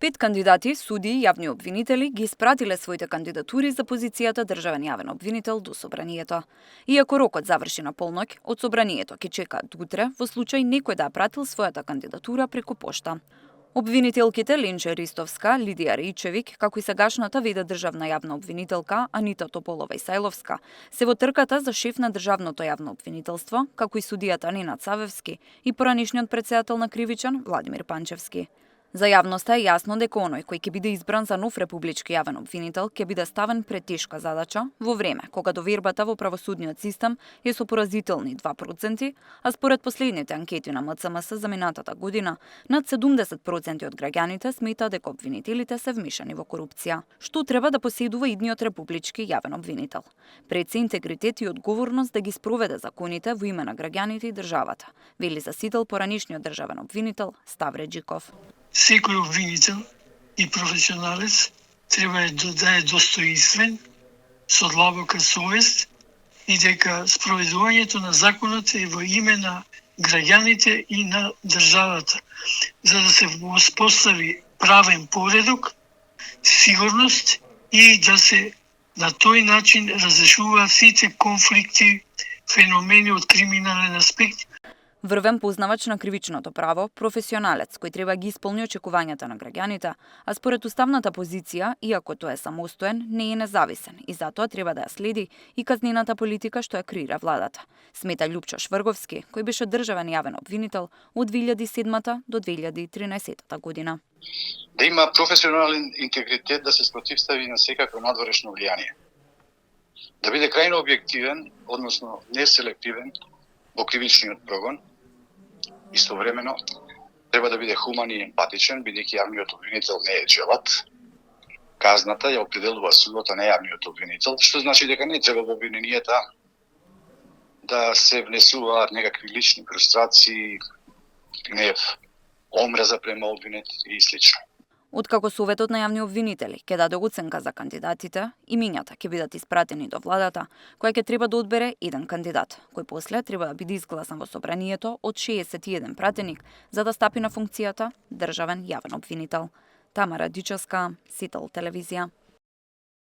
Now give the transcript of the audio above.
5 кандидати, суди и јавни обвинители ги испратиле своите кандидатури за позицијата државен јавен обвинител до собранието. Иако рокот заврши на полноќ, од собранието ќе чекаат утре во случај некој да ја пратил својата кандидатура преку пошта. Обвинителките Ленче Ристовска, Лидија Рејчевик, како и сегашната веде државна јавна обвинителка Анита Тополова-Исајловска, се во трката за шеф на државното јавно обвинителство, како и судијата Ненад Савевски и поранишниот претседател на Кривичен Владимир Панчевски. За јавноста е јасно дека оној кој ќе биде избран за нов републички јавен обвинител ќе биде ставен пред тешка задача во време кога довербата во правосудниот систем е со поразителни 2%, а според последните анкети на МЦМС за минатата година, над 70% од граѓаните сметаат дека обвинителите се вмешани во корупција. Што треба да поседува идниот републички јавен обвинител? Пред се интегритет и одговорност да ги спроведе законите во име на граѓаните и државата, вели засител поранишниот државен обвинител Ставре Џиков. Секој обвинител и професионалец треба да е достоинствен, со длабока совест и дека спроведувањето на законот е во име на граѓаните и на државата, за да се воспостави правен поредок, сигурност и да се на тој начин разрешуваат сите конфликти, феномени од криминален аспект. Врвен познавач на кривичното право, професионалец кој треба ги исполни очекувањата на граѓаните, а според уставната позиција, иако тој е самостоен, не е независен и затоа треба да ја следи и казнената политика што ја креира владата. Смета Љупчо Шврговски, кој беше државен јавен обвинител од 2007 до 2013 година. Да има професионален интегритет, да се спротивстави на секакво надворешно влијание. Да биде крајно објективен, односно неселективен во кривичниот прогон. Истовремено, треба да биде хуман и емпатичен, бидејќи јавниот обвинител не е джелат. Казната ја определува судот, а не јавниот обвинител, што значи дека не треба во обвиненијата да се внесуваат некакви лични фрустрации, гнев, омраза према обвинет и слично. Откако Советот на јавни обвинители ќе даде оценка за кандидатите, имињата ќе бидат испратени до владата, која ќе треба да одбере еден кандидат, кој после треба да биде изгласан во собранието од 61 пратеник за да стапи на функцијата државен јавен обвинител. Тамара Дичевска, Сител телевизија.